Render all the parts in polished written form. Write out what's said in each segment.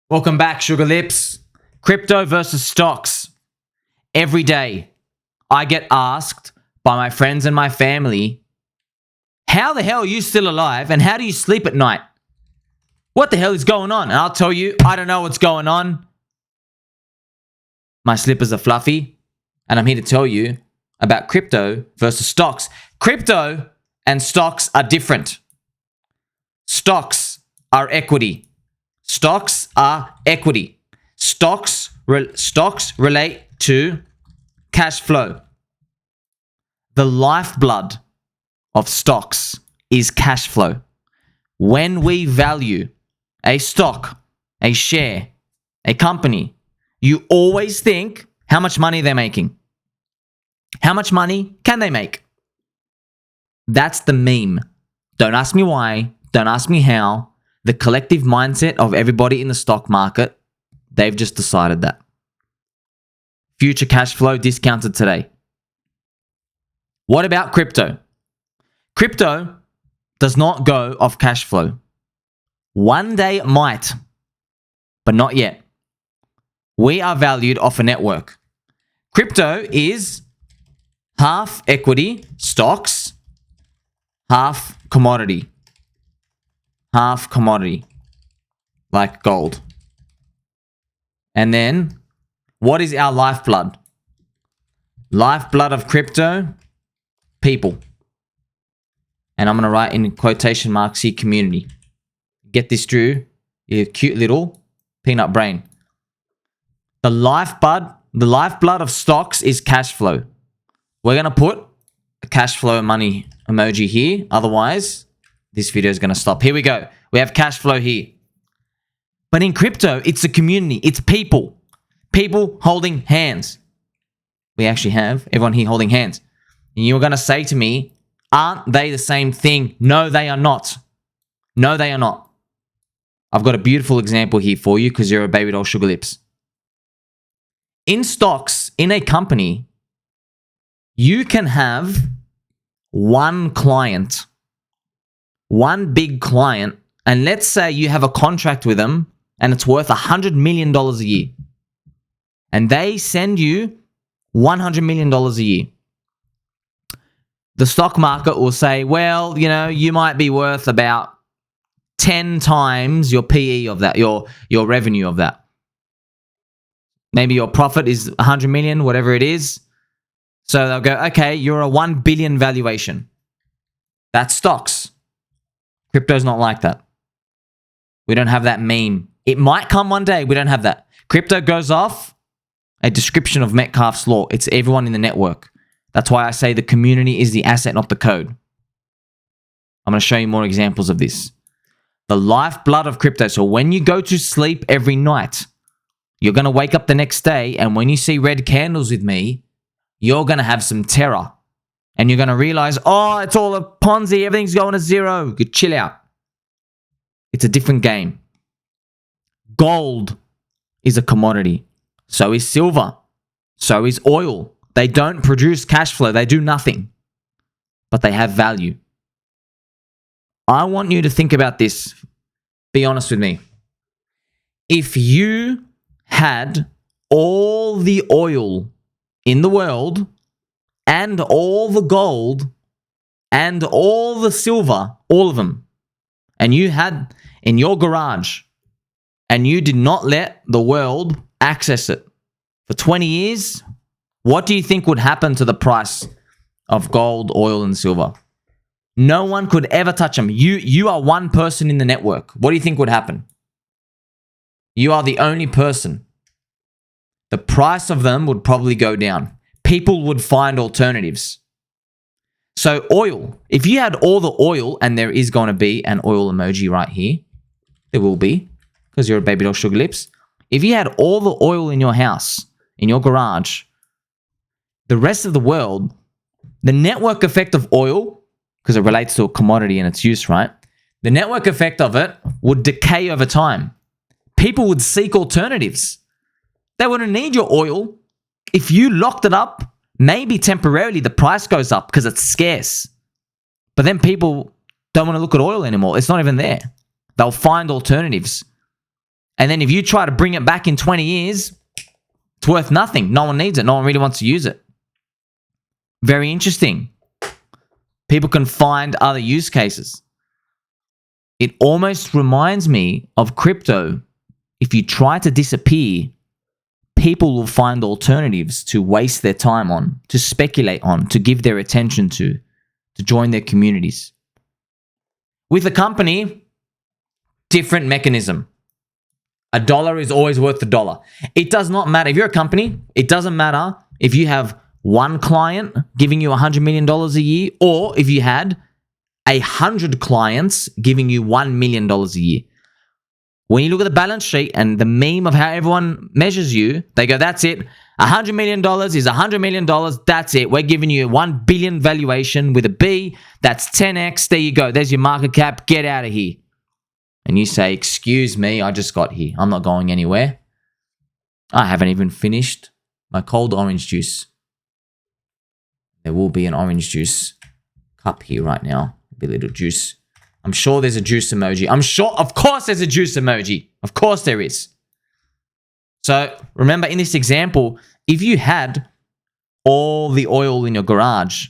Welcome back, Sugar Lips. Crypto versus stocks. Every day, I get asked by my friends and my family, how the hell are you still alive and how do you sleep at night? What the hell is going on? And I'll tell you, I don't know what's going on. My slippers are fluffy, and I'm here to tell you about crypto versus stocks. Crypto and stocks are different. Stocks are equity. Stocks are equity. Stocks relate to cash flow. The lifeblood of stocks is cash flow. When we value a stock, a share, a company, you always think how much money they're making. How much money can they make? That's the meme. Don't ask me why. Don't ask me how. The collective mindset of everybody in the stock market, they've just decided that. Future cash flow discounted today. What about crypto? Crypto does not go off cash flow. One day it might, but not yet. We are valued off a network. Crypto is half equity, stocks, half commodity. Half commodity, like gold. And then, what is our lifeblood? Lifeblood of crypto, people. And I'm going to write in quotation marks here, community. Get this, Drew, your cute little peanut brain. The lifeblood of stocks is cash flow. We're going to put a cash flow money emoji here. Otherwise, this video is going to stop. Here we go. We have cash flow here. But in crypto, it's a community. It's people. People holding hands. We actually have everyone here holding hands. And you're going to say to me, aren't they the same thing? No, they are not. No, they are not. I've got a beautiful example here for you because you're a baby doll Sugar Lips. In stocks, in a company, you can have one client, one big client, and let's say you have a contract with them and it's worth $100 million a year. And they send you $100 million a year. The stock market will say, well, you know, you might be worth about 10 times your PE of that, your revenue of that. Maybe your profit is 100 million, whatever it is. So they'll go, okay, you're a 1 billion valuation. That's stocks. Crypto's not like that. We don't have that meme. It might come one day. We don't have that. Crypto goes off a description of Metcalfe's law. It's everyone in the network. That's why I say the community is the asset, not the code. I'm going to show you more examples of this. The lifeblood of crypto. So when you go to sleep every night, you're going to wake up the next day, and when you see red candles with me, you're going to have some terror. And you're going to realize, oh, it's all a Ponzi. Everything's going to zero. You chill out. It's a different game. Gold is a commodity. So is silver. So is oil. They don't produce cash flow. They do nothing. But they have value. I want you to think about this. Be honest with me. If you had all the oil in the world and all the gold and all the silver, all of them, and you had in your garage and you did not let the world access it for 20 years, what do you think would happen to the price of gold, oil, and silver? No one could ever touch them. You are one person in the network. What do you think would happen? You are the only person. The price of them would probably go down. People would find alternatives. So oil, if you had all the oil, and there is going to be an oil emoji right here, there will be, because you're a baby doll Sugar Lips. If you had all the oil in your house, in your garage, the rest of the world, the network effect of oil, because it relates to a commodity and its use, right? The network effect of it would decay over time. People would seek alternatives. They wouldn't need your oil. If you locked it up, maybe temporarily the price goes up because it's scarce. But then people don't want to look at oil anymore. It's not even there. They'll find alternatives. And then if you try to bring it back in 20 years, it's worth nothing. No one needs it. No one really wants to use it. Very interesting. People can find other use cases. It almost reminds me of crypto. If you try to disappear, people will find alternatives to waste their time on, to speculate on, to give their attention to join their communities. With a company, different mechanism. $1 is always worth $1. It does not matter. If you're a company, it doesn't matter if you have one client giving you $100 million a year, or if you had 100 clients giving you $1 million a year. When you look at the balance sheet and the meme of how everyone measures you, they go, that's it. $100 million is $100 million. That's it. We're giving you 1 billion valuation with a B. That's 10x. There you go. There's your market cap. Get out of here. And you say, excuse me, I just got here. I'm not going anywhere. I haven't even finished my cold orange juice. There will be an orange juice cup here right now. Be a little juice. I'm sure there's a juice emoji. I'm sure, of course there's a juice emoji. Of course there is. So remember in this example, if you had all the oil in your garage,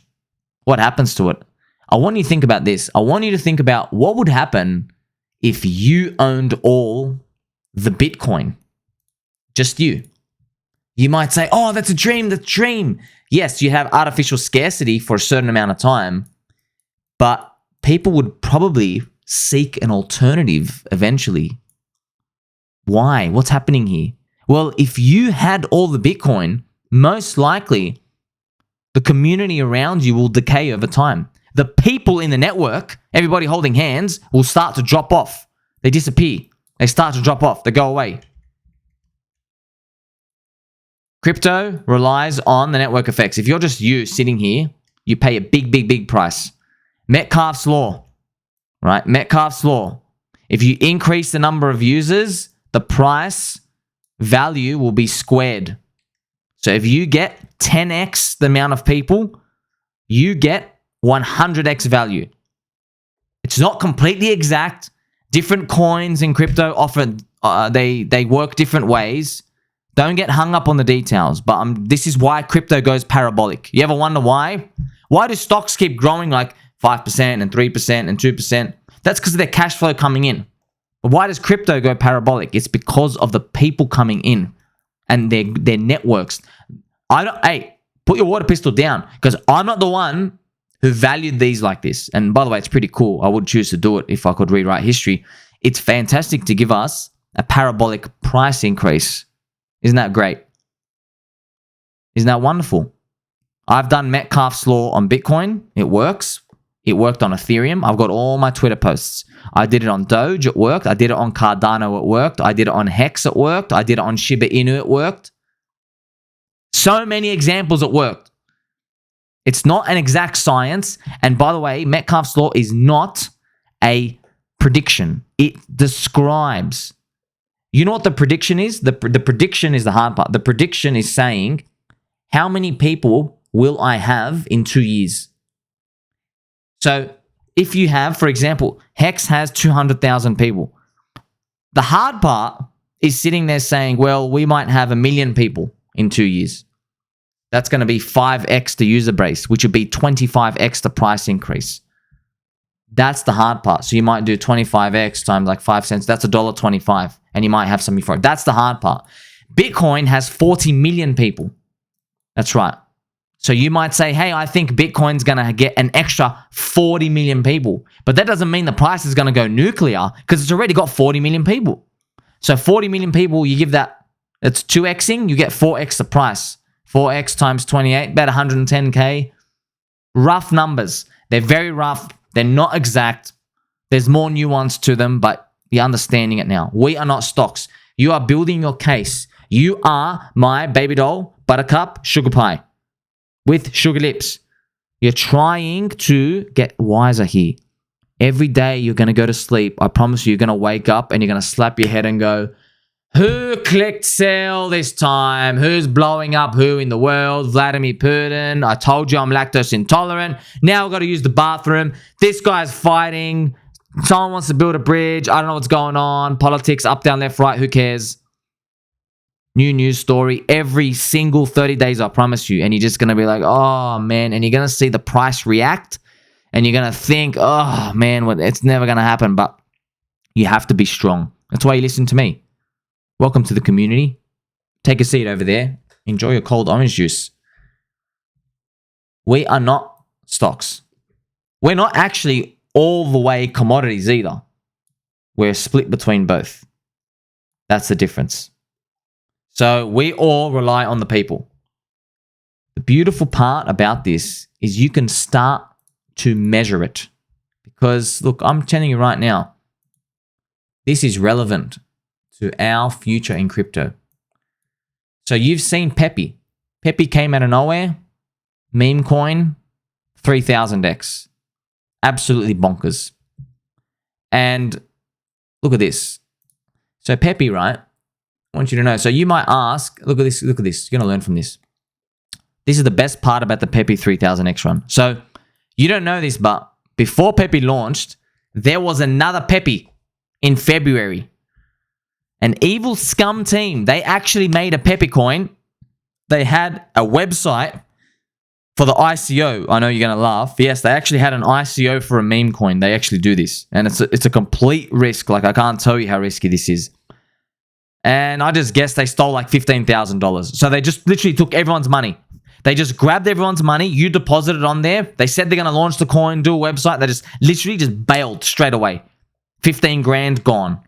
what happens to it? I want you to think about this. I want you to think about what would happen if you owned all the Bitcoin. Just you. You might say, oh, that's a dream, that's a dream. Yes, you have artificial scarcity for a certain amount of time, but people would probably seek an alternative eventually. Why? What's happening here? Well, if you had all the Bitcoin, most likely the community around you will decay over time. The people in the network, everybody holding hands, will start to drop off. They disappear. They start to drop off. They go away. Crypto relies on the network effects. If you're just you sitting here, you pay a big, big, big price. Metcalfe's law, right? Metcalfe's law. If you increase the number of users, the price value will be squared. So if you get 10x the amount of people, you get 100x value. It's not completely exact. Different coins in crypto often they work different ways. Don't get hung up on the details, but this is why crypto goes parabolic. You ever wonder why? Why do stocks keep growing like 5% and 3% and 2%? That's because of their cash flow coming in. But why does crypto go parabolic? It's because of the people coming in and their networks. Hey, put your water pistol down, because I'm not the one who valued these like this. And by the way, it's pretty cool. I would choose to do it if I could rewrite history. It's fantastic to give us a parabolic price increase. Isn't that great? Isn't that wonderful? I've done Metcalfe's law on Bitcoin. It works. It worked on Ethereum. I've got all my Twitter posts. I did it on Doge. It worked. I did it on Cardano. It worked. I did it on Hex. It worked. I did it on Shiba Inu. It worked. So many examples it worked. It's not an exact science. And by the way, Metcalfe's law is not a prediction. It describes. You know what the prediction is? The prediction is the hard part. The prediction is saying, how many people will I have in 2 years? So if you have, for example, Hex has 200,000 people. The hard part is sitting there saying, well, we might have 1 million people in 2 years. That's going to be 5x the user base, which would be 25x the price increase. That's the hard part. So you might do 25x times like 5 cents. That's $1.25. And you might have something for it. That's the hard part. Bitcoin has 40 million people. That's right. So you might say, hey, I think Bitcoin's going to get an extra 40 million people. But that doesn't mean the price is going to go nuclear, because it's already got 40 million people. So 40 million people, you give that, it's 2xing, you get 4x the price. 4x times 28, about 110K. Rough numbers. They're very rough. They're not exact. There's more nuance to them, but you're understanding it now. We are not stocks. You are building your case. You are my baby doll, buttercup, sugar pie with sugar lips. You're trying to get wiser here. Every day you're going to go to sleep. I promise you, you're going to wake up and you're going to slap your head and go, who clicked sell this time? Who's blowing up who in the world? Vladimir Putin. I told you I'm lactose intolerant. Now I've got to use the bathroom. This guy's fighting Someone wants to build a bridge. I don't know what's going on. Politics, up, down, left, right. Who cares? New news story every single 30 days, I promise you. And you're just going to be like, oh, man. And you're going to see the price react. And you're going to think, oh, man, it's never going to happen. But you have to be strong. That's why you listen to me. Welcome to the community. Take a seat over there. Enjoy your cold orange juice. We are not stocks. We're not actually all the way commodities either. We're split between both. That's the difference. So we all rely on the people. The beautiful part about this is you can start to measure it. Because, look, I'm telling you right now, this is relevant to our future in crypto. So you've seen PEPE. PEPE came out of nowhere. Meme coin, 3000x. Absolutely bonkers. And look at this. So PEPE, right? I want you to know. So you might ask, look at this, look at this. You're going to learn from this. This is the best part about the PEPE 3000x run. So you don't know this, but before PEPE launched, there was another PEPE in February. An evil scum team. They actually made a PEPE coin. They had a website for the ICO. I know you're going to laugh. Yes, they actually had an ICO for a meme coin. They actually do this. And it's a complete risk. Like, I can't tell you how risky this is. And I just guess they stole like $15,000. So they just literally took everyone's money. They just grabbed everyone's money. You deposited on there. They said they're going to launch the coin, do a website. They just literally just bailed straight away. 15 grand gone.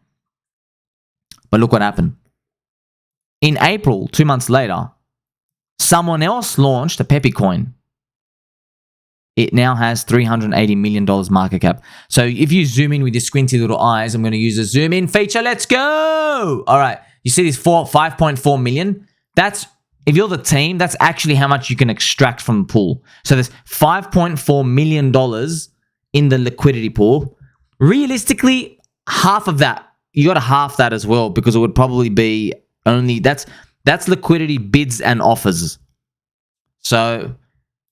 But look what happened. In April, 2 months later, someone else launched a PEPE coin. It now has $380 million market cap. So if you zoom in with your squinty little eyes, I'm going to use a zoom in feature. Let's go. All right. You see this 5.4 million? That's, if you're the team, that's actually how much you can extract from the pool. So there's $5.4 million in the liquidity pool. Realistically, half of that, you got to half that as well, because it would probably be only, that's liquidity bids and offers. So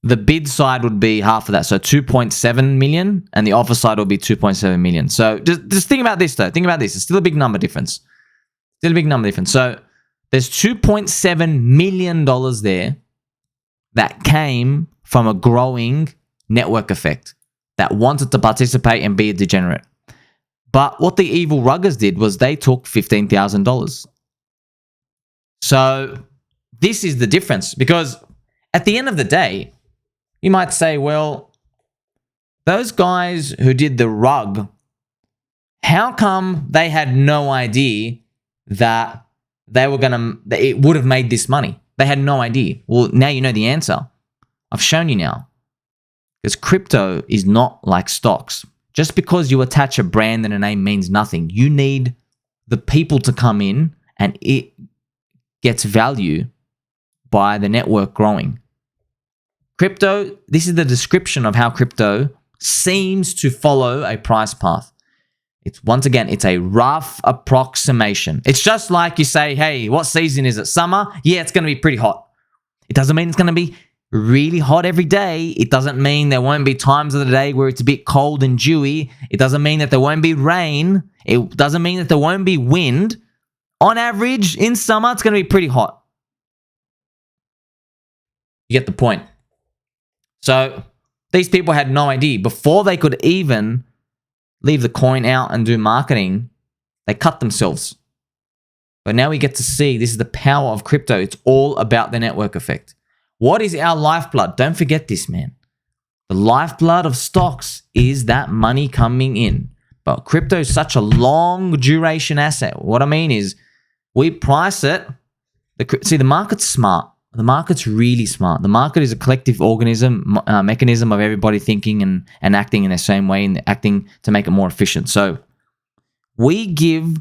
the bid side would be half of that. So 2.7 million, and the offer side will be 2.7 million. So just think about this though. Think about this. It's still a big number difference. Still a big number difference. So there's $2.7 million there that came from a growing network effect that wanted to participate and be a degenerate. But what the evil ruggers did was they took $15,000. So this is the difference, because at the end of the day, you might say, well, those guys who did the rug, how come they had no idea that it would have made this money? They had no idea. Well, now you know the answer. I've shown you now. Because crypto is not like stocks. Just because you attach a brand and a name means nothing. You need the people to come in, and it gets value by the network growing. Crypto, this is the description of how crypto seems to follow a price path. It's, once again, it's a rough approximation. It's just like you say, hey, what season is it? Summer? Yeah, it's going to be pretty hot. It doesn't mean it's going to be really hot every day. It doesn't mean there won't be times of the day where it's a bit cold and dewy. It doesn't mean that there won't be rain. It doesn't mean that there won't be wind. On average, in summer, it's going to be pretty hot. You get the point. So these people had no idea. Before they could even leave the coin out and do marketing, they cut themselves. But now we get to see this is the power of crypto. It's all about the network effect. What is our lifeblood? Don't forget this, man. The lifeblood of stocks is that money coming in. But crypto is such a long duration asset. What I mean is we price it. See, the market's smart. The market's really smart. The market is a collective organism, mechanism of everybody thinking and acting in the same way and acting to make it more efficient. So we give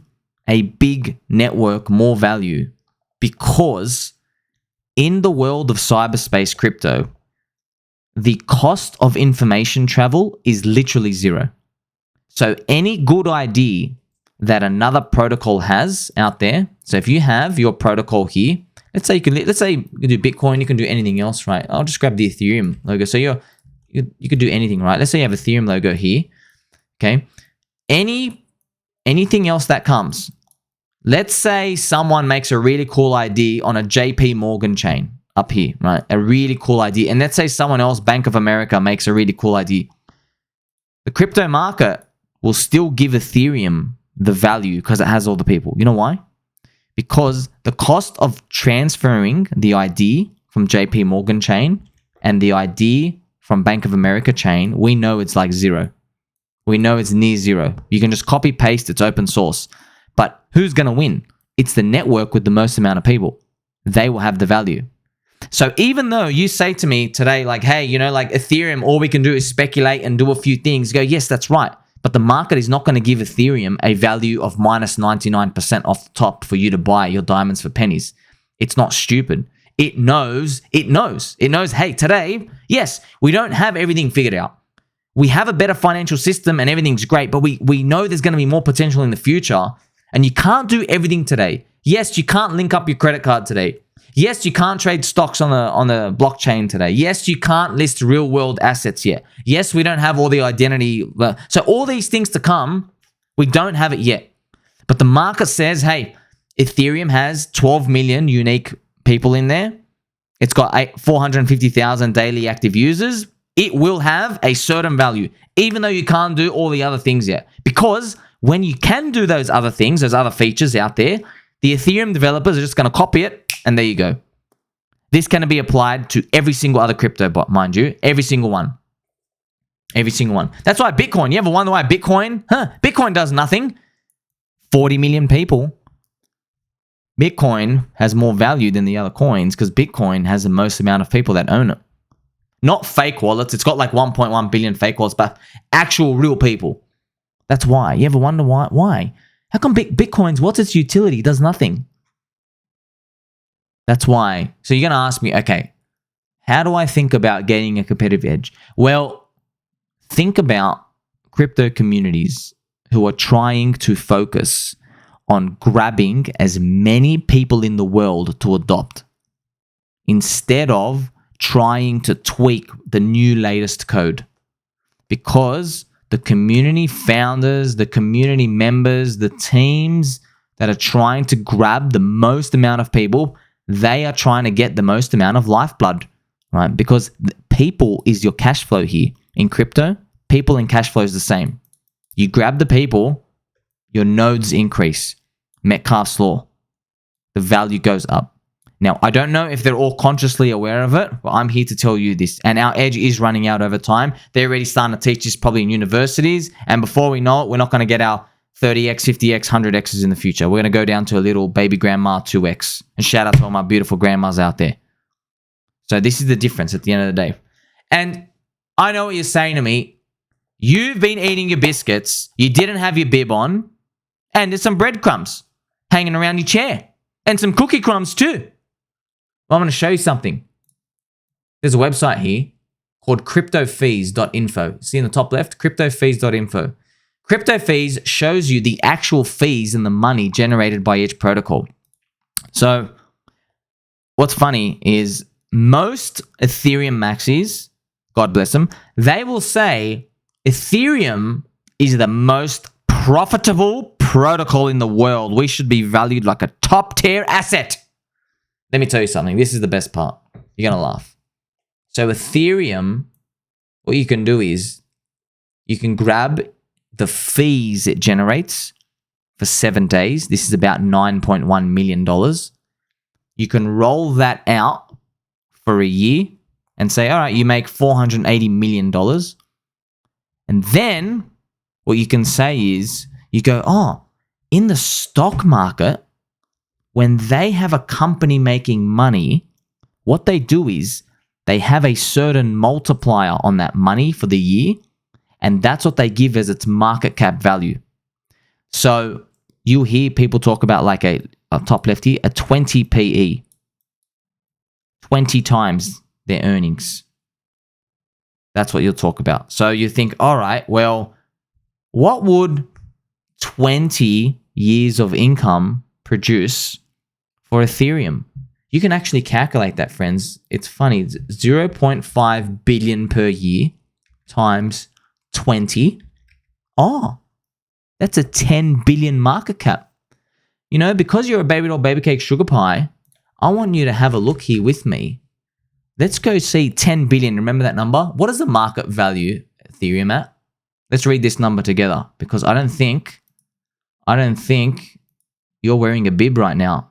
a big network more value because in the world of cyberspace crypto, the cost of information travel is literally zero. So any good idea that another protocol has out there, so if you have your protocol here, let's say you can do Bitcoin, you can do anything else, right? I'll just grab the Ethereum logo. So you could do anything, right? Let's say you have Ethereum logo here, okay? anything else that comes. Let's say someone makes a really cool ID on a JP Morgan chain up here, right? A really cool ID. And let's say someone else, Bank of America, makes a really cool ID. The crypto market will still give Ethereum the value because it has all the people. You know why? Because the cost of transferring the ID from JP Morgan chain and the ID from Bank of America chain, we know it's like zero. We know it's near zero. You can just copy paste, it's open source. But who's going to win? It's the network with the most amount of people. They will have the value. So even though you say to me today, like, hey, you know, like Ethereum, all we can do is speculate and do a few things. Go, yes, that's right. But the market is not going to give Ethereum a value of minus 99% off the top for you to buy your diamonds for pennies. It's not stupid. It knows, hey, today, yes, we don't have everything figured out. We have a better financial system and everything's great, but we know there's going to be more potential in the future. And you can't do everything today. Yes, you can't link up your credit card today. Yes, you can't trade stocks on the blockchain today. Yes, you can't list real world assets yet. Yes, we don't have all the identity. So all these things to come, we don't have it yet. But the market says, hey, Ethereum has 12 million unique people in there. It's got 450,000 daily active users. It will have a certain value, even though you can't do all the other things yet. Because when you can do those other things, those other features out there, the Ethereum developers are just going to copy it, and there you go. This can be applied to every single other crypto bot, mind you. Every single one. Every single one. That's why Bitcoin, you ever wonder why Bitcoin? Bitcoin does nothing. 40 million people. Bitcoin has more value than the other coins because Bitcoin has the most amount of people that own it. Not fake wallets. It's got like 1.1 billion fake wallets, but actual real people. That's why. You ever wonder why? Why? How come Bitcoin's, what's its utility? It does nothing. That's why. So you're going to ask me, okay, how do I think about gaining a competitive edge? Well, think about crypto communities who are trying to focus on grabbing as many people in the world to adopt instead of trying to tweak the new latest code. Because the community founders, the community members, the teams that are trying to grab the most amount of people, they are trying to get the most amount of lifeblood, right? Because people is your cash flow here. In crypto, people and cash flow is the same. You grab the people, your nodes increase. Metcalfe's law. The value goes up. Now, I don't know if they're all consciously aware of it, but I'm here to tell you this. And our edge is running out over time. They're already starting to teach this probably in universities. And before we know it, we're not going to get our 30x, 50x, 100x's in the future. We're going to go down to a little baby grandma 2x. And shout out to all my beautiful grandmas out there. So this is the difference at the end of the day. And I know what you're saying to me. You've been eating your biscuits. You didn't have your bib on. And there's some breadcrumbs hanging around your chair. And some cookie crumbs too. Well, I'm going to show you something. There's a website here called CryptoFees.info. See in the top left? CryptoFees.info. CryptoFees shows you the actual fees and the money generated by each protocol. So what's funny is most Ethereum maxis, God bless them, they will say Ethereum is the most profitable protocol in the world. We should be valued like a top tier asset. Let me tell you something. This is the best part. You're going to laugh. So Ethereum, what you can do is you can grab the fees it generates for 7 days. This is about $9.1 million. You can roll that out for a year and say, all right, you make $480 million. And then what you can say is you go, oh, in the stock market, when they have a company making money, what they do is they have a certain multiplier on that money for the year, and that's what they give as its market cap value. So you hear people talk about like a top left here, a 20 PE, 20 times their earnings. That's what you'll talk about. So you think, all right, well, what would 20 years of income produce for Ethereum? You can actually calculate that, friends. It's funny. It's 0.5 billion per year times 20. Oh, That's a 10 billion market cap. You know, because you're a baby doll, baby cake, sugar pie, I want you to have a look here with me. Let's go see 10 billion. Remember that number? What is the market value Ethereum at? Let's read this number together, because I don't think you're wearing a bib right now.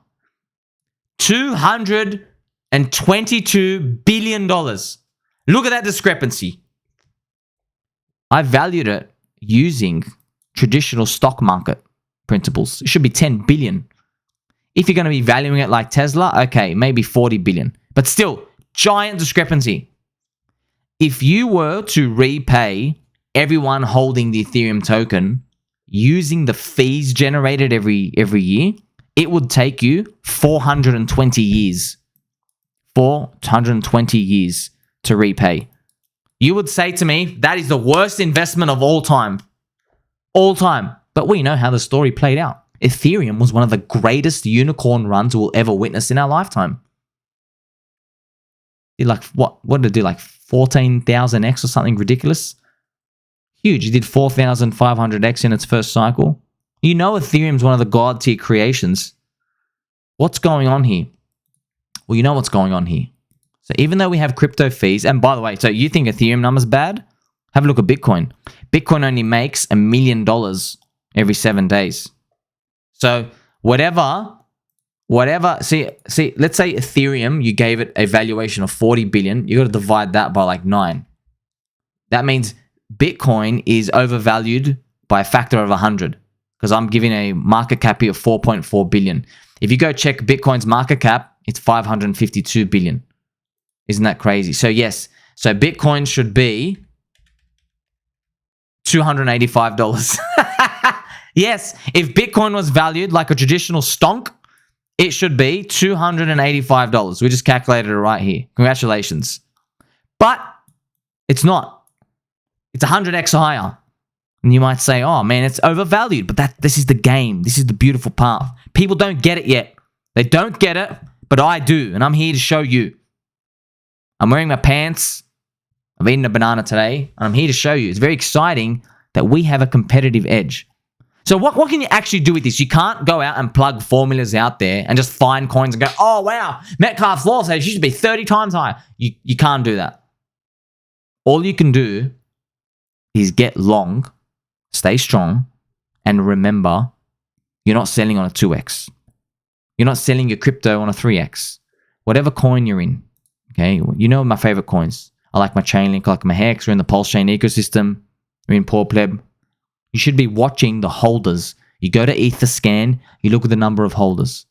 $222 billion. Look at that discrepancy. I valued it using traditional stock market principles. It should be 10 billion. If you're going to be valuing it like Tesla, okay, maybe 40 billion. But still, giant discrepancy. If you were to repay everyone holding the Ethereum token using the fees generated every year, it would take you 420 years. 420 years to repay. You would say to me, that is the worst investment of all time. All time. But we know how the story played out. Ethereum was one of the greatest unicorn runs we'll ever witness in our lifetime. Like what did it do? Like 14,000x or something ridiculous? Huge. It did 4,500x in its first cycle. You know Ethereum's one of the god tier creations. What's going on here? Well, you know what's going on here. So even though we have crypto fees, and by the way, so you think Ethereum number's bad? Have a look at Bitcoin. Bitcoin only makes $1 million every 7 days. So whatever, see, let's say Ethereum, you gave it a valuation of 40 billion. You got to divide that by like 9. That means Bitcoin is overvalued by a factor of 100, because I'm giving a market cap here of 4.4 billion. If you go check Bitcoin's market cap, it's 552 billion. Isn't that crazy? So yes, so Bitcoin should be $285. Yes, if Bitcoin was valued like a traditional stonk, it should be $285. We just calculated it right here. Congratulations. But it's not. It's 100x higher. And you might say, oh man, it's overvalued. But this is the game. This is the beautiful part. People don't get it yet. They don't get it, but I do. And I'm here to show you. I'm wearing my pants. I've eaten a banana today. And I'm here to show you. It's very exciting that we have a competitive edge. So what can you actually do with this? You can't go out and plug formulas out there and just find coins and go, oh wow, Metcalfe's law says you should be 30 times higher. You can't do that. All you can do is get long, stay strong, and remember, you're not selling on a 2x. You're not selling your crypto on a 3x. Whatever coin you're in, okay? You know my favorite coins. I like my Chainlink, I like my Hex. We're in the Pulse Chain ecosystem. We're in Poor Pleb. You should be watching the holders. You go to Etherscan, you look at the number of holders.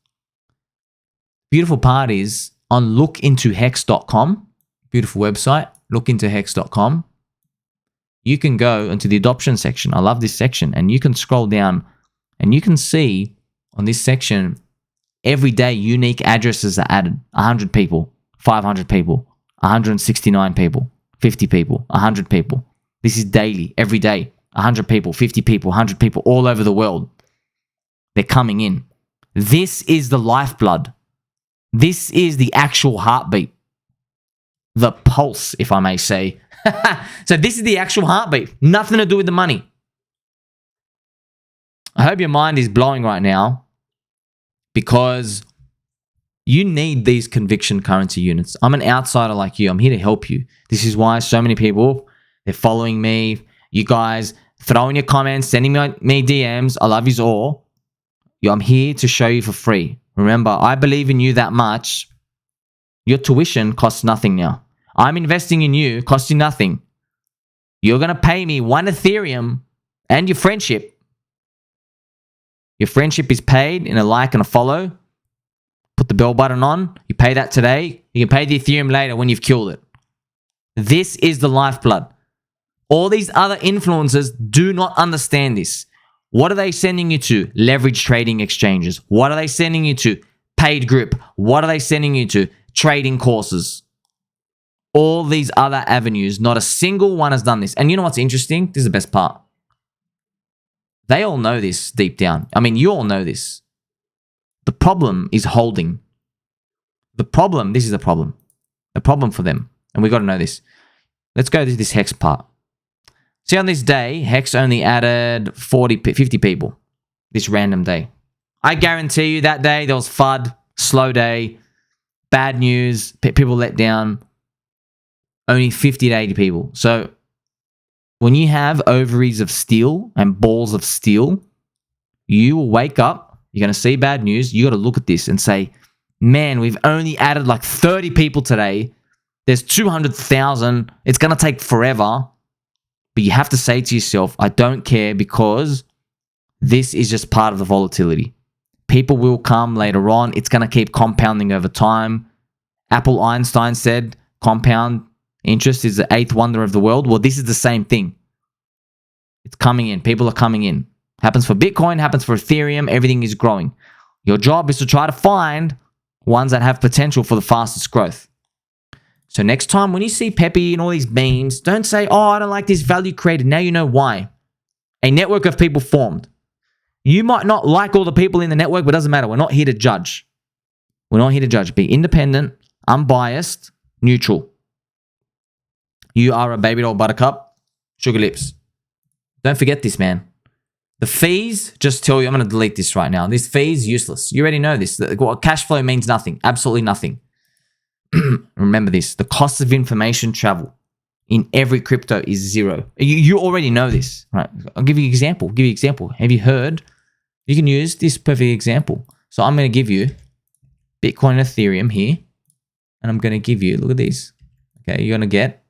Beautiful part is on lookintohex.com, beautiful website, lookintohex.com. You can go into the adoption section. I love this section. And you can scroll down and you can see on this section, every day unique addresses are added. 100 people, 500 people, 169 people, 50 people, 100 people. This is daily, every day. 100 people, 50 people, 100 people all over the world. They're coming in. This is the lifeblood. This is the actual heartbeat. The pulse, if I may say. So this is the actual heartbeat. Nothing to do with the money. I hope your mind is blowing right now, because you need these conviction currency units. I'm an outsider like you. I'm here to help you. This is why so many people, they're following me. You guys throw in your comments, sending me DMs. I love you all. I'm here to show you for free. Remember, I believe in you that much. Your tuition costs nothing now. I'm investing in you, costs you nothing. You're going to pay me 1 Ethereum and your friendship. Your friendship is paid in a like and a follow. Put the bell button on. You pay that today. You can pay the Ethereum later when you've killed it. This is the lifeblood. All these other influencers do not understand this. What are they sending you to? Leverage trading exchanges. What are they sending you to? Paid grip. What are they sending you to? Trading courses. All these other avenues, not a single one has done this. And you know what's interesting? This is the best part. They all know this deep down. I mean, you all know this. The problem is holding. This is the problem. The problem for them. And we've got to know this. Let's go to this Hex part. See, on this day, Hex only added 50 people this random day. I guarantee you that day there was FUD, slow day, bad news, people let down. Only 50 to 80 people. So when you have ovaries of steel and balls of steel, you will wake up, you're going to see bad news, you got to look at this and say, man, we've only added like 30 people today. There's 200,000. It's going to take forever. But you have to say to yourself, I don't care, because this is just part of the volatility. People will come later on. It's going to keep compounding over time. Apple Einstein said compound interest is the 8th wonder of the world. Well, this is the same thing. It's coming in. People are coming in. Happens for Bitcoin, happens for Ethereum. Everything is growing. Your job is to try to find ones that have potential for the fastest growth. So next time when you see PEPE and all these memes, don't say, oh, I don't like this value created. Now you know why. A network of people formed. You might not like all the people in the network, but it doesn't matter. We're not here to judge. We're not here to judge. Be independent, unbiased, neutral. You are a baby doll buttercup, sugar lips. Don't forget this, man. The fees, just tell you, I'm going to delete this right now. This fee is useless. You already know this. Cash flow means nothing. Absolutely nothing. Remember this. The cost of information travel in every crypto is zero. You already know this, right? I'll give you an example. Have you heard? You can use this perfect example. So I'm going to give you Bitcoin and Ethereum here. And I'm going to give you, look at these. Okay, you're going to get,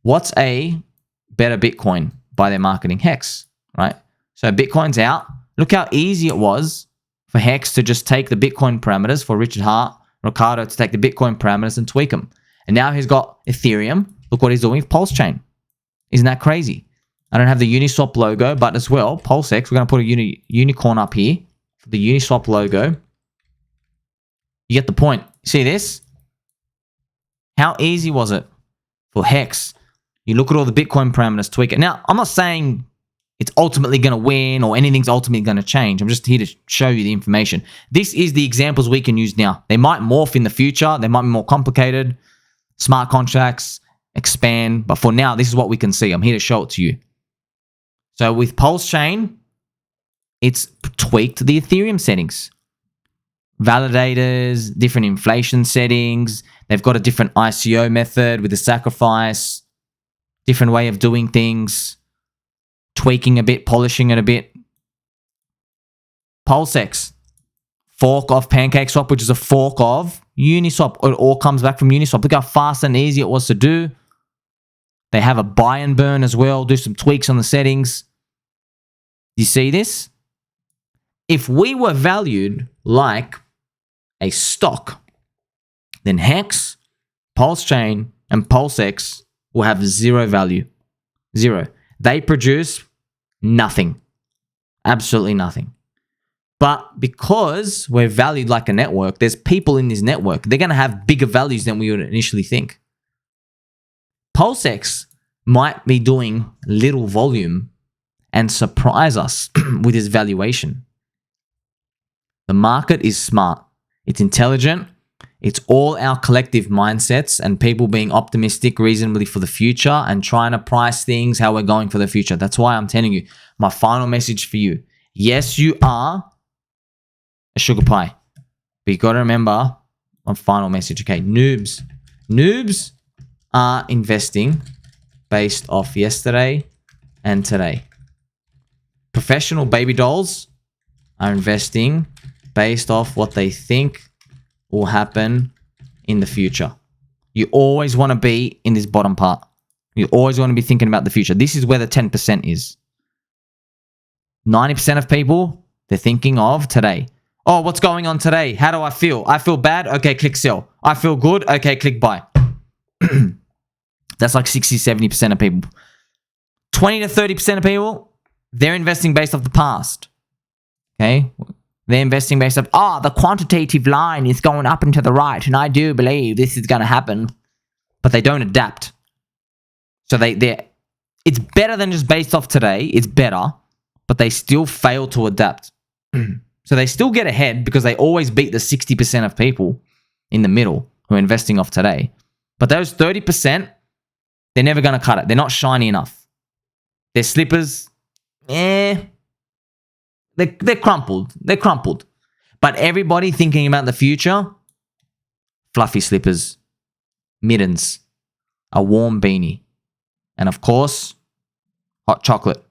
what's a better Bitcoin by their marketing? Hex, right? So Bitcoin's out. Look how easy it was for Hex to just take the Bitcoin parameters, for Ricardo to take the Bitcoin parameters and tweak them. And now he's got Ethereum. Look what he's doing with Pulse Chain. Isn't that crazy? I don't have the Uniswap logo, but as well, PulseX, we're going to put a unicorn up here for the Uniswap logo. You get the point. See this? How easy was it for Hex? You look at all the Bitcoin parameters, tweak it. Now, I'm not saying it's ultimately going to win or anything's ultimately going to change. I'm just here to show you the information. This is the examples we can use now. They might morph in the future. They might be more complicated. Smart contracts, expand. But for now, this is what we can see. I'm here to show it to you. So with Pulse Chain, it's tweaked the Ethereum settings. Validators, different inflation settings. They've got a different ICO method with the sacrifice. Different way of doing things. Tweaking a bit, polishing it a bit. PulseX, fork of PancakeSwap, which is a fork of Uniswap. It all comes back from Uniswap. Look how fast and easy it was to do. They have a buy and burn as well. Do some tweaks on the settings. You see this? If we were valued like a stock, then Hex, Pulse Chain, and PulseX will have zero value. Zero. They produce nothing. Absolutely nothing. But because we're valued like a network, there's people in this network. They're going to have bigger values than we would initially think. PulseX might be doing little volume and surprise us with its valuation. The market is smart. It's intelligent. It's all our collective mindsets and people being optimistic reasonably for the future and trying to price things how we're going for the future. That's why I'm telling you, my final message for you. Yes, you are a sugar pie. But you got to remember my final message. Okay, noobs. Noobs are investing based off yesterday and today. Professional baby dolls are investing based off what they think will happen in the future. You always want to be in this bottom part. You always want to be thinking about the future. This is where the 10% is. 90% of people, they're thinking of today. Oh, what's going on today? How do I feel? I feel bad? Okay, click sell. I feel good? Okay, click buy. That's like 60, 70% of people. 20 to 30% of people, they're investing based off the past. Okay? They're investing based off, the quantitative line is going up and to the right, and I do believe this is going to happen. But they don't adapt. So it's better than just based off today. It's better, but they still fail to adapt. So they still get ahead because they always beat the 60% of people in the middle who are investing off today. But those 30%, they're never going to cut it. They're not shiny enough. Their slippers, they're crumpled. They're crumpled. But everybody thinking about the future, fluffy slippers, mittens, a warm beanie, and of course, hot chocolate.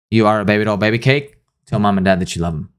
You are a baby doll, baby cake. Tell mum and dad that you love them.